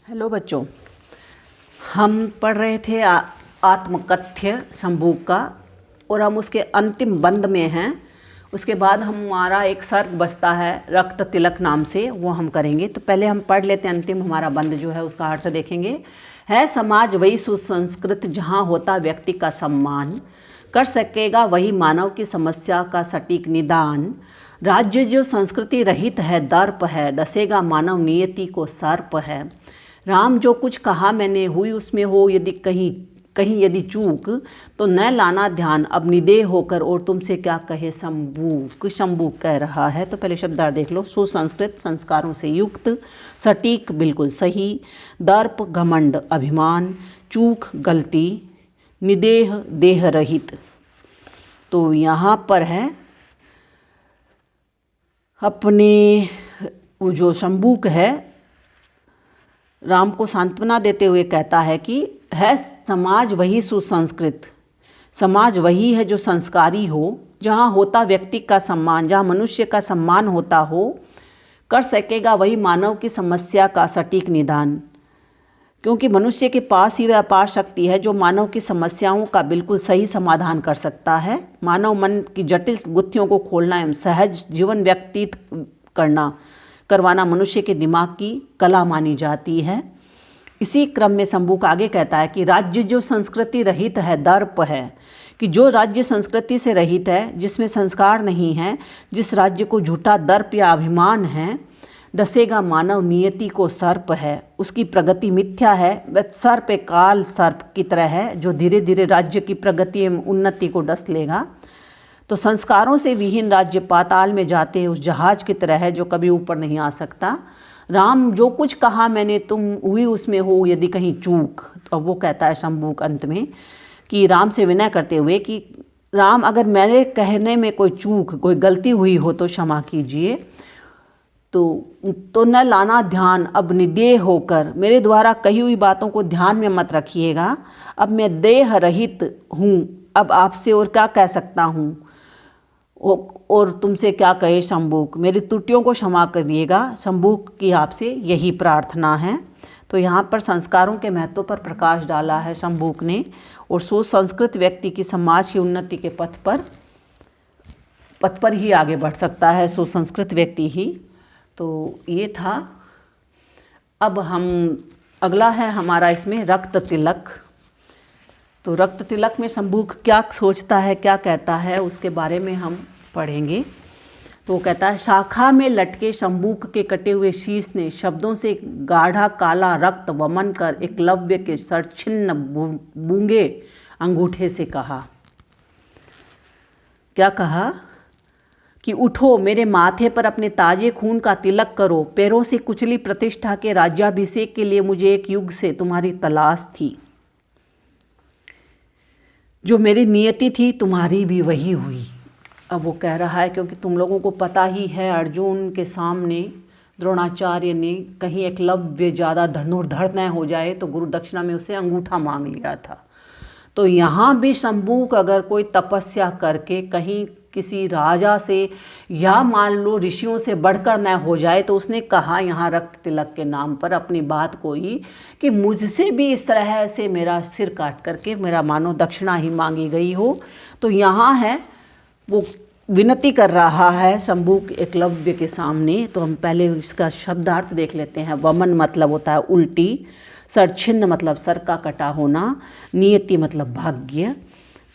Hello बच्चों, हम पढ़ रहे थे आत्मकथ्य शंभू का और हम उसके अंतिम बंद में हैं। उसके बाद हमारा एक सर्ग बचता है रक्त तिलक नाम से, वो हम करेंगे। तो पहले हम पढ़ लेते हैं अंतिम हमारा बंद जो है, उसका अर्थ देखेंगे। है समाज वही सुसंस्कृत जहाँ होता व्यक्ति का सम्मान, कर सकेगा वही मानव की समस्या का सटीक निदान। राज्य जो संस्कृति रहित है दर्प है, डसेगा मानव नियति को सर्प है। राम जो कुछ कहा मैंने हुई उसमें हो यदि कहीं यदि चूक, तो न लाना ध्यान अब निदेह होकर, और तुमसे क्या कहे शंभूक। शंभूक कह रहा है। तो पहले शब्दार्थ देख लो। सुसंस्कृत संस्कारों से युक्त, सटीक बिल्कुल सही, दर्प घमंड अभिमान, चूक गलती, निदेह देह रहित। तो यहाँ पर है अपने वो जो शंभूक है राम को सांत्वना देते हुए कहता है कि है समाज वही सुसंस्कृत, समाज वही है जो संस्कारी हो, जहाँ होता व्यक्ति का सम्मान, जहाँ मनुष्य का सम्मान होता हो, कर सकेगा वही मानव की समस्या का सटीक निदान। क्योंकि मनुष्य के पास ही वह अपार शक्ति है जो मानव की समस्याओं का बिल्कुल सही समाधान कर सकता है। मानव मन की जटिल गुत्थियों को खोलना एवं सहज जीवन व्यतीत करवाना मनुष्य के दिमाग की कला मानी जाती है। इसी क्रम में शंभूक आगे कहता है कि राज्य जो संस्कृति रहित है दर्प है, कि जो राज्य संस्कृति से रहित है, जिसमें संस्कार नहीं है, जिस राज्य को झूठा दर्प या अभिमान है, डसेगा मानव नियति को सर्प है, उसकी प्रगति मिथ्या है। वह सर्प एक काल सर्प की तरह है जो धीरे धीरे राज्य की प्रगति एवं उन्नति को डस लेगा। तो संस्कारों से विहीन राज्य पाताल में जाते उस जहाज की तरह है जो कभी ऊपर नहीं आ सकता। राम जो कुछ कहा मैंने तुम हुई उसमें हो यदि कहीं चूक। तो अब वो कहता है शंभूक अंत में कि राम से विनय करते हुए कि राम अगर मेरे कहने में कोई चूक कोई गलती हुई हो तो क्षमा कीजिए। तो न लाना ध्यान अब निदेह होकर, मेरे द्वारा कही हुई बातों को ध्यान में मत रखिएगा। अब मैं देह रहित हूँ, अब आपसे और क्या कह सकता हूँ, और तुमसे क्या कहे शंभूक, मेरी त्रुटियों को क्षमा करिएगा। शंभूक की आपसे यही प्रार्थना है। तो यहाँ पर संस्कारों के महत्व पर प्रकाश डाला है शंभूक ने, और सुसंस्कृत व्यक्ति की समाज की उन्नति के पथ पर ही आगे बढ़ सकता है सुसंस्कृत व्यक्ति ही। तो ये था। अब हम अगला है हमारा इसमें रक्त तिलक। तो रक्त तिलक में शंभूक क्या सोचता है, क्या कहता है, उसके बारे में हम पढ़ेंगे। तो वो कहता है, शाखा में लटके शंभूक के कटे हुए शीश ने शब्दों से गाढ़ा काला रक्त वमन कर एकलव्य के सर छिन्न बूंगे अंगूठे से कहा। क्या कहा कि उठो, मेरे माथे पर अपने ताजे खून का तिलक करो। पैरों से कुचली प्रतिष्ठा के राज्याभिषेक के लिए मुझे एक युग से तुम्हारी तलाश थी। जो मेरी नियति थी तुम्हारी भी वही हुई। अब वो कह रहा है क्योंकि तुम लोगों को पता ही है अर्जुन के सामने द्रोणाचार्य ने कहीं एकलव्य ज़्यादा धनुर्धर न हो जाए तो गुरु दक्षिणा में उसे अंगूठा मांग लिया था। तो यहाँ भी शंभूक अगर कोई तपस्या करके कहीं किसी राजा से या मान लो ऋषियों से बढ़कर न हो जाए, तो उसने कहा यहाँ रक्त तिलक के नाम पर अपनी बात को ही कि मुझसे भी इस तरह से मेरा सिर काट करके मेरा मानो दक्षिणा ही मांगी गई हो। तो यहाँ है वो विनती कर रहा है शंभूक एकलव्य के सामने। तो हम पहले इसका शब्दार्थ देख लेते हैं। वमन मतलब होता है उल्टी, सरछिन्न मतलब सर का कटा होना, नियति मतलब भाग्य।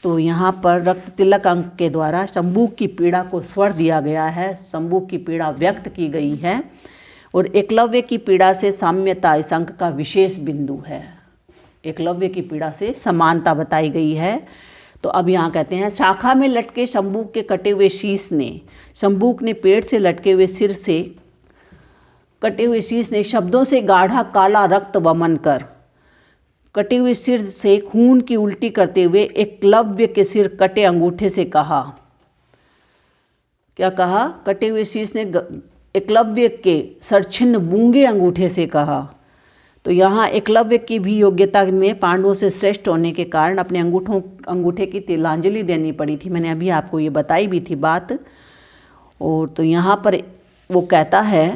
तो यहाँ पर रक्त तिलक अंक के द्वारा शंभूक की पीड़ा को स्वर दिया गया है, शंभूक की पीड़ा व्यक्त की गई है, और एकलव्य की पीड़ा से साम्यता इस अंक का विशेष बिंदु है। एकलव्य की पीड़ा से समानता बताई गई है। तो अब यहाँ कहते हैं, शाखा में लटके शंभूक के कटे हुए शीश ने, शंभूक ने पेड़ से लटके हुए सिर से कटे हुए शीश ने शब्दों से गाढ़ा काला रक्त वमन कर, कटे हुए सिर से खून की उल्टी करते हुए एकलव्य के सिर कटे अंगूठे से कहा। क्या कहा? कटे हुए शीश ने एकलव्य के सरछिन्न बूंगे अंगूठे से कहा। तो यहाँ एकलव्य की भी योग्यता में पांडवों से श्रेष्ठ होने के कारण अपने अंगूठे की तिलांजलि देनी पड़ी थी। मैंने अभी आपको ये बताई भी थी बात। और तो यहाँ पर वो कहता है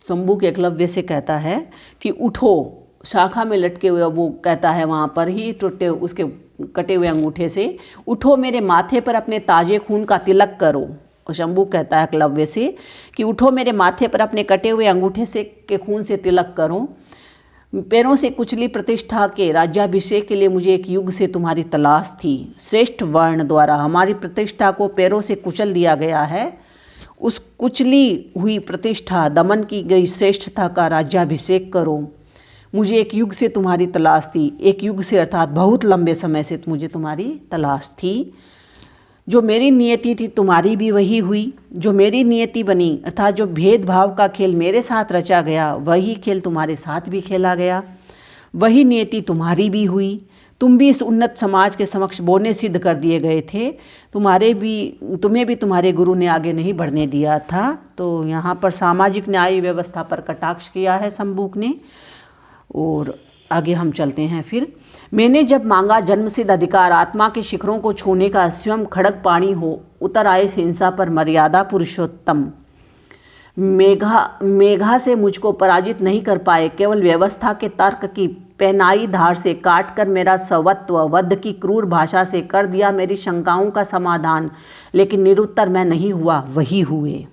शंभुक एकलव्य से कहता है कि उठो, शाखा में लटके हुए, वो कहता है वहाँ पर ही टूटे उसके कटे हुए अंगूठे से, उठो मेरे माथे पर अपने ताजे खून का तिलक करो। और शंभुक कहता है एकलव्य से कि उठो मेरे माथे पर अपने कटे हुए अंगूठे से के खून से तिलक करो। पैरों से कुचली प्रतिष्ठा के राज्याभिषेक के लिए मुझे एक युग से तुम्हारी तलाश थी। श्रेष्ठ वर्ण द्वारा हमारी प्रतिष्ठा को पैरों से कुचल दिया गया है। उस कुचली हुई प्रतिष्ठा, दमन की गई श्रेष्ठता का राज्याभिषेक करो। मुझे एक युग से तुम्हारी तलाश थी। एक युग से अर्थात बहुत लंबे समय से मुझे तुम्हारी तलाश थी। जो मेरी नियति थी तुम्हारी भी वही हुई। जो मेरी नियति बनी अर्थात जो भेदभाव का खेल मेरे साथ रचा गया, वही खेल तुम्हारे साथ भी खेला गया। वही नियति तुम्हारी भी हुई। तुम भी इस उन्नत समाज के समक्ष बोने सिद्ध कर दिए गए थे। तुम्हें भी तुम्हारे गुरु ने आगे नहीं बढ़ने दिया था। तो यहाँ पर सामाजिक न्याय व्यवस्था पर कटाक्ष किया है शंभुक ने। और आगे हम चलते हैं फिर। मैंने जब मांगा जन्मसिद्ध अधिकार, आत्मा के शिखरों को छूने का, स्वयं खड़ग पाणी हो उतर आए हिंसा पर मर्यादा पुरुषोत्तम। मेघा से मुझको पराजित नहीं कर पाए, केवल व्यवस्था के तर्क की पेनाई धार से काट कर मेरा स्वत्व, वध की क्रूर भाषा से कर दिया मेरी शंकाओं का समाधान। लेकिन निरुत्तर मैं नहीं हुआ, वही हुए।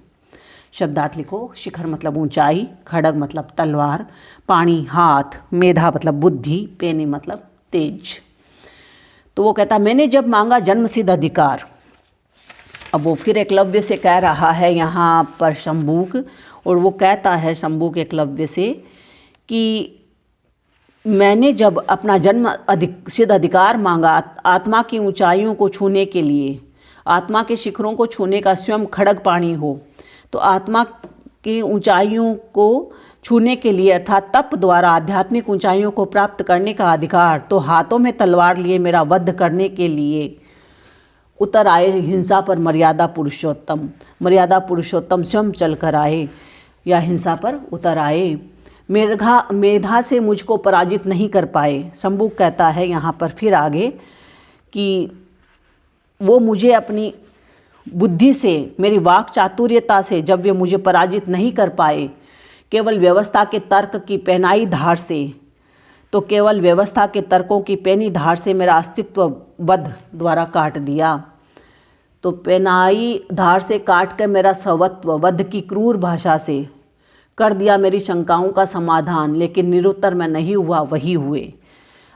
शब्दार्थ लिखो। शिखर मतलब ऊंचाई, खड़ग मतलब तलवार, पाणी हाथ, मेधा मतलब बुद्धि, पेनी मतलब तेज। तो वो कहता मैंने जब मांगा जन्मसिद्ध अधिकार। अब वो फिर एकलव्य से कह रहा है यहाँ पर शंभुक, और वो कहता है शंभुक एकलव्य से कि मैंने जब अपना जन्म सिद्ध अधिकार मांगा आत्मा की ऊंचाइयों को छूने के लिए, आत्मा के शिखरों को छूने का स्वयं खड़ग पाणी हो, तो आत्मा की ऊंचाइयों को छूने के लिए अर्थात तप द्वारा आध्यात्मिक ऊंचाइयों को प्राप्त करने का अधिकार, तो हाथों में तलवार लिए मेरा वध करने के लिए उतर आए हिंसा पर मर्यादा पुरुषोत्तम। मर्यादा पुरुषोत्तम स्वयं चल कर आए या हिंसा पर उतर आए। मेधा से मुझको पराजित नहीं कर पाए। शंभुक कहता है यहाँ पर फिर आगे कि वो मुझे अपनी बुद्धि से, मेरी वाक चातुर्यता से जब वे मुझे पराजित नहीं कर पाए, केवल व्यवस्था के तर्क की पेनाई धार से, तो केवल व्यवस्था के तर्कों की पेनी धार से मेरा अस्तित्व वध द्वारा काट दिया। तो पेनाई धार से काट कर मेरा स्वत्व, वध की क्रूर भाषा से कर दिया मेरी शंकाओं का समाधान। लेकिन निरुत्तर मैं नहीं हुआ, वही हुए।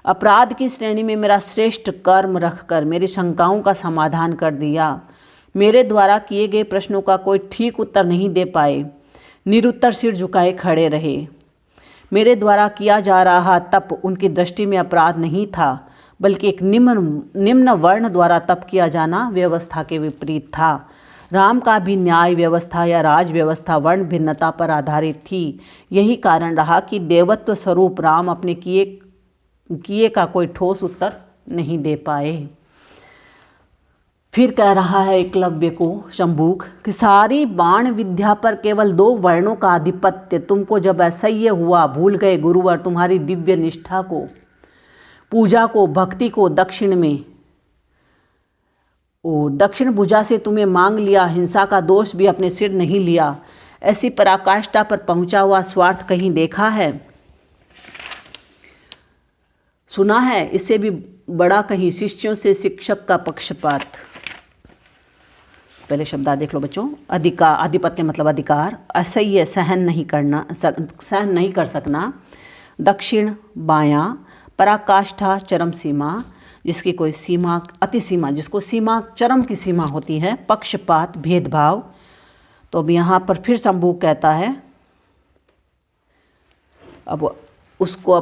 अपराध की श्रेणी में मेरा श्रेष्ठ कर्म रखकर मेरी शंकाओं का समाधान कर दिया। मेरे द्वारा किए गए प्रश्नों का कोई ठीक उत्तर नहीं दे पाए, निरुत्तर सिर झुकाए खड़े रहे। मेरे द्वारा किया जा रहा तप उनकी दृष्टि में अपराध नहीं था, बल्कि एक निम्न वर्ण द्वारा तप किया जाना व्यवस्था के विपरीत था। राम का भी न्याय व्यवस्था या राज व्यवस्था वर्ण भिन्नता पर आधारित थी। यही कारण रहा कि देवत्व स्वरूप राम अपने किए का कोई ठोस उत्तर नहीं दे पाए। फिर कह रहा है एकलव्य को शंभुक कि सारी बाण विद्या पर केवल 2 वर्णों का आधिपत्य तुमको जब असह्य हुआ, भूल गए गुरुवर तुम्हारी दिव्य निष्ठा को, पूजा को, भक्ति को दक्षिण में, और दक्षिण भुजा से तुम्हें मांग लिया, हिंसा का दोष भी अपने सिर नहीं लिया। ऐसी पराकाष्ठा पर पहुंचा हुआ स्वार्थ कहीं देखा है, सुना है? इससे भी बड़ा कहीं शिष्यों से शिक्षक का पक्षपात। पहले शब्दार्थ देख लो बच्चों। आधिपत्य मतलब अधिकार, असह्य सहन नहीं कर सकना, दक्षिण बायां, पराकाष्ठा चरम सीमा, जिसकी कोई सीमा, अति सीमा, जिसको सीमा चरम की सीमा होती है, पक्षपात भेदभाव। तो अब यहाँ पर फिर शंभुक कहता है, अब उसको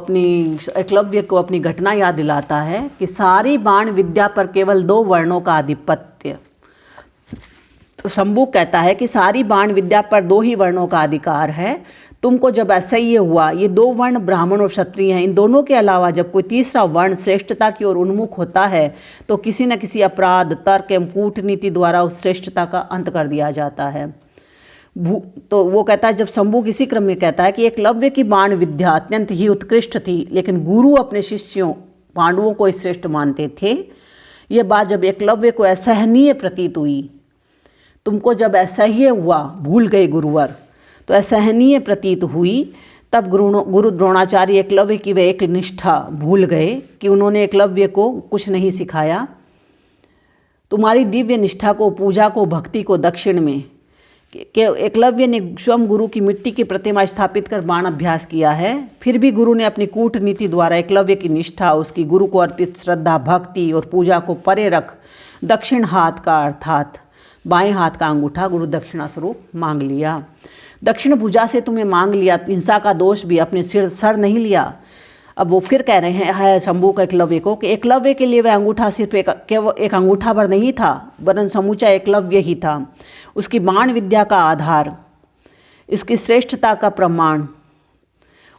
एकलव्य को अपनी घटना याद दिलाता है कि सारी बाण विद्या पर केवल 2 वर्णों का आधिपत्य। तो शंभुक कहता है कि सारी बाण विद्या पर 2 ही वर्णों का अधिकार है। तुमको जब असह्य हुआ, ये 2 वर्ण ब्राह्मण और क्षत्रिय हैं, इन दोनों के अलावा जब कोई तीसरा वर्ण श्रेष्ठता की ओर उन्मुख होता है, तो किसी न किसी अपराध, तर्क एवं कूटनीति द्वारा उस श्रेष्ठता का अंत कर दिया जाता है। तो वो कहता है, जब शंभुक इसी क्रम में कहता है कि एकलव्य की बाण विद्या अत्यंत ही उत्कृष्ट थी, लेकिन गुरु अपने शिष्यों पांडवों को श्रेष्ठ मानते थे। ये बात जब एकलव्य को असहनीय प्रतीत हुई, तुमको जब असह्य हुआ, भूल गए गुरुवर तो असहनीय प्रतीत हुई। तब गुरु द्रोणाचार्य एकलव्य की वे एक निष्ठा भूल गए कि उन्होंने एकलव्य को कुछ नहीं सिखाया। तुम्हारी दिव्य निष्ठा को, पूजा को, भक्ति को दक्षिण में कि एकलव्य ने स्वयं गुरु की मिट्टी की प्रतिमा स्थापित कर बाण अभ्यास किया है। फिर भी गुरु ने अपनी कूटनीति द्वारा एकलव्य की निष्ठा, उसकी गुरु को अर्पित श्रद्धा, भक्ति और पूजा को परे रख दक्षिण हाथ का अर्थात बाएं हाथ का अंगूठा गुरु दक्षिणा स्वरूप मांग लिया। दक्षिण भुजा से तुम्हें मांग लिया, हिंसा का दोष भी अपने सर नहीं लिया। अब वो फिर कह रहे हैं शंभू को एकलव्य को कि एकलव्य के लिए वह अंगूठा सिर्फ एक अंगूठा भर नहीं था, वरन समूचा एकलव्य ही था। उसकी बाण विद्या का आधार, इसकी श्रेष्ठता का प्रमाण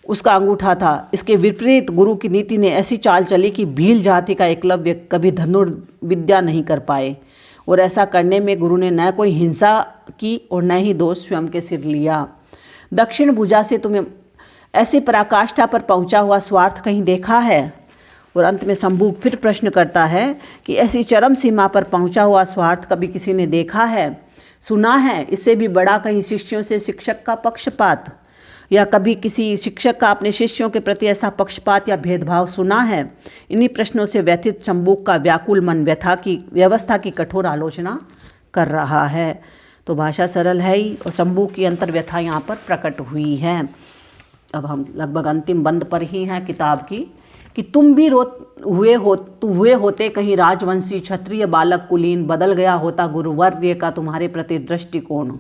उसका अंगूठा था। इसके विपरीत गुरु की नीति ने ऐसी चाल चली कि भील जाति का एकलव्य कभी धनुर्विद्या नहीं कर पाए, और ऐसा करने में गुरु ने न कोई हिंसा की और न ही दोष स्वयं के सिर लिया। दक्षिण भुजा से तुम्हें ऐसी पराकाष्ठा पर पहुंचा हुआ स्वार्थ कहीं देखा है? और अंत में शंभू फिर प्रश्न करता है कि ऐसी चरम सीमा पर पहुंचा हुआ स्वार्थ कभी किसी ने देखा है, सुना है? इससे भी बड़ा कहीं शिष्यों से शिक्षक का पक्षपात, या कभी किसी शिक्षक का अपने शिष्यों के प्रति ऐसा पक्षपात या भेदभाव सुना है? इन्हीं प्रश्नों से व्यथित शंभू का व्याकुल मन व्यवस्था की कठोर आलोचना कर रहा है। तो भाषा सरल है ही, और शंभू की अंतर्व्यथा यहाँ पर प्रकट हुई है। अब हम लगभग अंतिम बंद पर ही हैं किताब की कि तुम भी हुए होते कहीं राजवंशी क्षत्रिय बालक कुलीन, बदल गया होता गुरुवर्य का तुम्हारे प्रति दृष्टिकोण।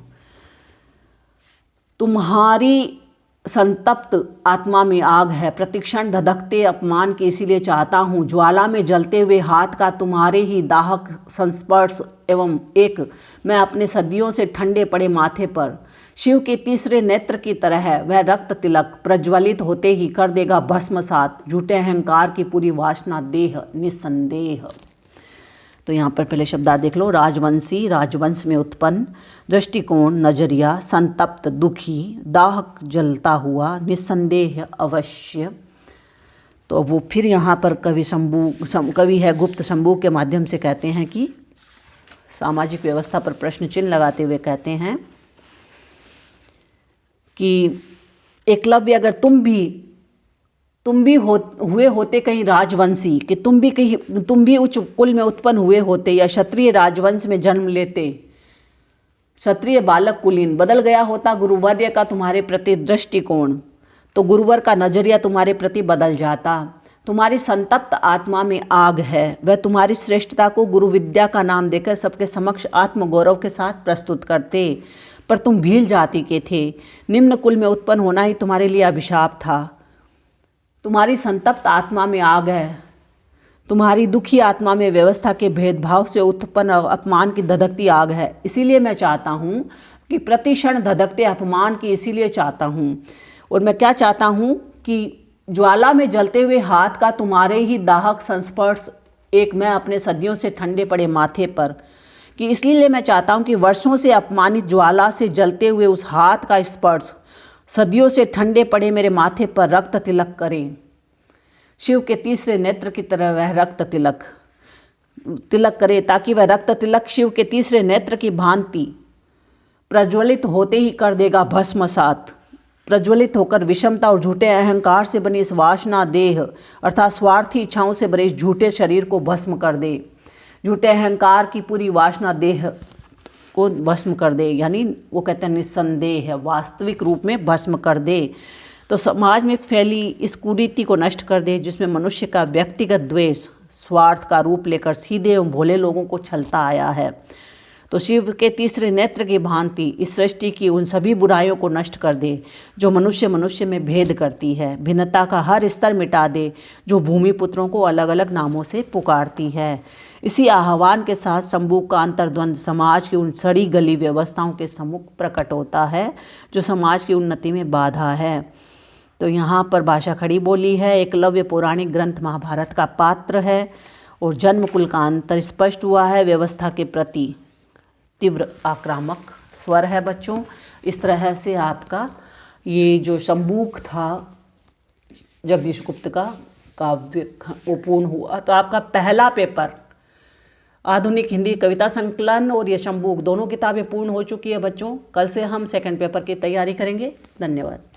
तुम्हारी संतप्त आत्मा में आग है, प्रतिक्षण धधकते अपमान की, इसीलिए चाहता हूँ ज्वाला में जलते हुए हाथ का तुम्हारे ही दाहक संस्पर्श एवं एक मैं अपने सदियों से ठंडे पड़े माथे पर शिव के तीसरे नेत्र की तरह वह रक्त तिलक प्रज्वलित होते ही कर देगा भस्मसात झूठे अहंकार की पूरी वासना देह निसंदेह। तो यहाँ पर पहले शब्दार्थ देख लो। राजवंशी, राजवंश में उत्पन्न, दृष्टिकोण, नजरिया, संतप्त, दुखी, दाहक, जलता हुआ, निसंदेह, अवश्य। तो वो फिर यहाँ पर कवि है गुप्त शंभू के माध्यम से कहते हैं कि सामाजिक व्यवस्था पर प्रश्न चिन्ह लगाते हुए कहते हैं कि एकलव्य अगर तुम भी हुए होते कहीं राजवंशी, कि तुम भी उच्च कुल में उत्पन्न हुए होते, या क्षत्रिय राजवंश में जन्म लेते, क्षत्रिय बालक कुलीन, बदल गया होता गुरुवर्य का तुम्हारे प्रति दृष्टिकोण, तो गुरुवर का नजरिया तुम्हारे प्रति बदल जाता। तुम्हारी संतप्त आत्मा में आग है, वह तुम्हारी श्रेष्ठता को गुरु विद्या का नाम देकर सबके समक्ष आत्मगौरव के साथ प्रस्तुत करते, पर तुम भील जाति के थे। निम्न कुल में उत्पन्न होना ही तुम्हारे लिए अभिशाप था। तुम्हारी संतप्त आत्मा में आग है, तुम्हारी दुखी आत्मा में व्यवस्था के भेदभाव से उत्पन्न अपमान की धधकती आग है। इसीलिए मैं चाहता हूँ कि प्रतिक्षण धधकते अपमान की, इसीलिए चाहता हूँ। और मैं क्या चाहता हूँ कि ज्वाला में जलते हुए हाथ का तुम्हारे ही दाहक संस्पर्श एक मैं अपने सदियों से ठंडे पड़े माथे पर, कि इसलिए मैं चाहता हूँ कि वर्षों से अपमानित ज्वाला से जलते हुए उस हाथ का स्पर्श सदियों से ठंडे पड़े मेरे माथे पर रक्त तिलक करे। शिव के तीसरे नेत्र की तरह वह रक्त तिलक करे, ताकि वह रक्त तिलक शिव के तीसरे नेत्र की भांति प्रज्वलित होते ही कर देगा भस्मसात। प्रज्वलित होकर विषमता और झूठे अहंकार से बनी इस वासना देह अर्थात स्वार्थी इच्छाओं से भरे इस झूठे शरीर को भस्म कर दे। झूठे अहंकार की पूरी वासना देह को भस्म कर दे, यानी वो कहते हैं निस्संदेह वास्तविक रूप में भस्म कर दे। तो समाज में फैली इस कुरीति को नष्ट कर दे, जिसमें मनुष्य का व्यक्तिगत द्वेष स्वार्थ का रूप लेकर सीधे एवं भोले लोगों को छलता आया है। तो शिव के तीसरे नेत्र की भांति इस सृष्टि की उन सभी बुराइयों को नष्ट कर दे जो मनुष्य में भेद करती है। भिन्नता का हर स्तर मिटा दे जो भूमि पुत्रों को अलग अलग नामों से पुकारती है। इसी आह्वान के साथ शंभू का अंतर्द्वंद समाज की उन सड़ी गली व्यवस्थाओं के सम्मुख प्रकट होता है जो समाज की उन्नति में बाधा है। तो यहाँ पर भाषा खड़ी बोली है। एकलव्य पौराणिक ग्रंथ महाभारत का पात्र है और जन्म कुल का अंतर स्पष्ट हुआ है। व्यवस्था के प्रति तीव्र आक्रामक स्वर है बच्चों। इस तरह से आपका ये जो शंभूक था जगदीश गुप्त का काव्य वो पूर्ण हुआ। तो आपका पहला पेपर आधुनिक हिंदी कविता संकलन और ये शंबुक दोनों किताबें पूर्ण हो चुकी है बच्चों। कल से हम सेकंड पेपर की तैयारी करेंगे। धन्यवाद।